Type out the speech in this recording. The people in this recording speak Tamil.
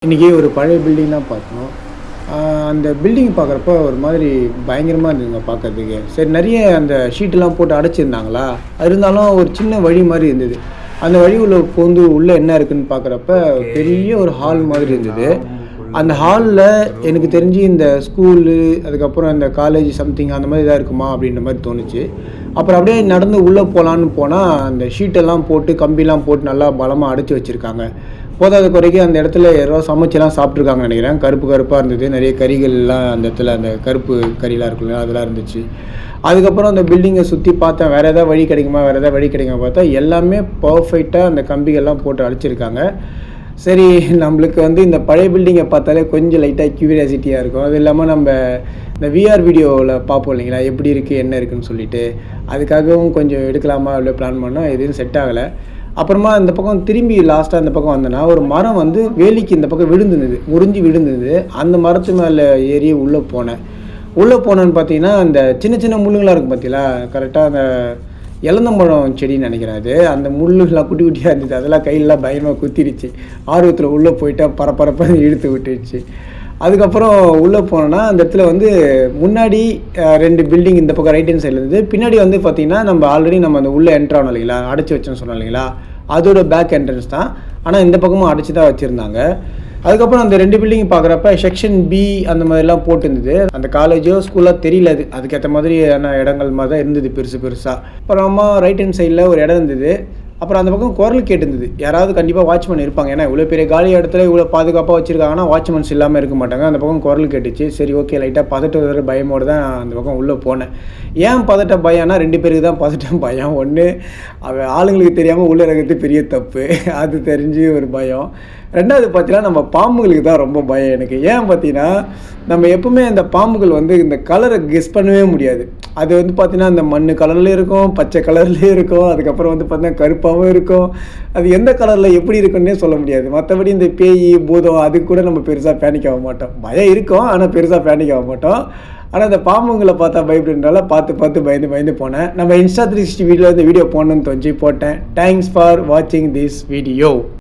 இன்றைக்கி ஒரு பழைய பில்டிங் தான் பார்த்தோம். அந்த பில்டிங் பார்க்குறப்ப ஒரு மாதிரி பயங்கரமாக இருந்ததுங்க பார்க்கறதுக்கு. சரி, நிறைய அந்த ஷீட்டெல்லாம் போட்டு அடைச்சிருந்தாங்களா, இருந்தாலும் ஒரு சின்ன வழி மாதிரி இருந்தது. அந்த வழி உள்ள பூந்து உள்ளே என்ன இருக்குதுன்னு பார்க்குறப்ப பெரிய ஒரு ஹால் மாதிரி இருந்தது. அந்த ஹாலில் எனக்கு தெரிஞ்சு இந்த ஸ்கூலு, அதுக்கப்புறம் இந்த காலேஜ் சம்திங் அந்த மாதிரி தான் இருக்குமா அப்படின்ற மாதிரி தோணுச்சு. அப்புறம் அப்படியே நடந்து உள்ளே போகலான்னு போனால் அந்த ஷீட்டெல்லாம் போட்டு கம்பிலாம் போட்டு நல்லா பலமாக அடைச்சி வச்சுருக்காங்க. போதாத குறைக்கு அந்த இடத்துல யாரோ சமைச்செல்லாம் சாப்பிட்ருக்காங்கன்னு நினைக்கிறேன். கருப்பு கருப்பாக இருந்தது. நிறைய கறிகள்லாம் அந்த இடத்துல, அந்த கருப்பு கறிலாம் இருக்குல்ல, அதெல்லாம் இருந்துச்சு. அதுக்கப்புறம் அந்த பில்டிங்கை சுற்றி பார்த்தேன், வேறு எதாவது வழி கிடைக்குமா பார்த்தா எல்லாமே பர்ஃபெக்டாக அந்த கம்பிகள்லாம் போட்டு அடிச்சிருக்காங்க. சரி, நம்மளுக்கு இந்த பழைய பில்டிங்கை பார்த்தாலே கொஞ்சம் லைட்டாக க்யூரியாசிட்டியாக இருக்கும். அது இல்லாமல் நம்ம இந்த விஆர் வீடியோவில் பார்ப்போம் இல்லைங்களா, எப்படி இருக்குது என்ன இருக்குதுன்னு சொல்லிட்டு, அதுக்காகவும் கொஞ்சம் எடுக்கலாமா அப்படியே பிளான் பண்ணால் எதுவும் செட் ஆகலை. அப்புறமா இந்த பக்கம் திரும்பி லாஸ்ட்டாக இந்த பக்கம் வந்தேன்னா ஒரு மரம் வேலிக்கு இந்த பக்கம் விழுந்துருந்தது, முறிஞ்சு விழுந்தது. அந்த மரத்து மேலே ஏறி உள்ளே போனேன்னு பார்த்தீங்கன்னா அந்த சின்ன சின்ன முள்ளுங்களாக இருக்கும் பார்த்தீங்களா, கரெக்டாக அந்த இளந்தம்பழம் செடின்னு நினைக்கிறேன். அது அந்த முள்ளுலாம் குட்டி குட்டியாக இருந்துச்சு. அதெல்லாம் கையிலலாம் பயமாக குத்திடுச்சு. ஆர்வத்தில் உள்ளே போயிட்டா பரபரப்பாக இழுத்து விட்டுடுச்சு. அதுக்கப்புறம் உள்ளே போனோன்னா அந்த இடத்துல முன்னாடி 2 பில்டிங் இந்த பக்கம் ரைட் ஹேண்ட் சைடில் இருந்து, பின்னாடி பார்த்திங்கன்னா நம்ம ஆல்ரெடி நம்ம அந்த உள்ளே என்ட்ரு ஆனோம் இல்லைங்களா, அடைச்சி வச்சோன்னு சொன்னோம் இல்லைங்களா, அதோட பேக் என்ட்ரன்ஸ் தான். ஆனால் இந்த பக்கமும் அடைச்சி தான் வச்சுருந்தாங்க. அதுக்கப்புறம் அந்த 2 பில்டிங் பார்க்குறப்ப செக்ஷன் பி அந்த மாதிரிலாம் போட்டுருந்தது. அந்த காலேஜோ ஸ்கூலோ தெரியல, அதுக்கேற்ற மாதிரியான இடங்கள் மாதிரி தான் இருந்தது பெருசாக. அப்புறமா ரைட் ஹேண்ட் சைடில் ஒரு இடம் இருந்தது. அப்புறம் அந்த பக்கம் குரல் கேட்டுருந்தது. யாராவது கண்டிப்பாக வாட்ச்மேன் இருப்பாங்க. ஏன்னா இவ்வளோ பெரிய காலி இடத்துல இவ்வளோ பாதுகாப்பாக வச்சுருக்காங்கன்னா வாட்ச்மேன்ஸ் இல்லாமல் இருக்க மாட்டாங்க. அந்த பக்கம் குரல் கேட்டுச்சு. சரி, ஓகே, லைட்டாக பதட்ட பயமோடு தான் அந்த பக்கம் உள்ளே போனேன். ஏன் பதட்ட பயம்னா 2 பேருக்கு தான் பதட்டம் பயம். ஒன்று, ஆளுங்களுக்கு தெரியாமல் உள்ளே இருக்கிறது பெரிய தப்பு, அது தெரிஞ்சு ஒரு பயம். 2வது பார்த்தீங்கன்னா நம்ம பாம்புகளுக்கு தான் ரொம்ப பயம் எனக்கு. ஏன் பார்த்தீங்கன்னா நம்ம எப்பவுமே அந்த பாம்புகள் இந்த கலரை கெஸ் பண்ணவே முடியாது. அது பார்த்தீங்கன்னா அந்த மண் கலர்லேயும் இருக்கும், பச்சை கலர்லேயும் இருக்கும், அதுக்கப்புறம் பார்த்தீங்கன்னா கருப்பாகவும் இருக்கும். அது எந்த கலரில் எப்படி இருக்குன்னே சொல்ல முடியாது. மற்றபடி இந்த பேய் பூதம் அதுக்கு கூட நம்ம பெருசாக பேனிக் ஆக மாட்டோம். பயம் இருக்கும், ஆனால் பெருசாக பேனிக் ஆக மாட்டோம். ஆனால் அந்த பாம்புங்களை பார்த்தா பயப்படுறதுனால பார்த்து பயந்து போனேன். நம்ம Insta360 வீடியோ போடணும்னு தோணுச்சு, போட்டேன். தேங்க்ஸ் ஃபார் வாட்சிங் திஸ் வீடியோ.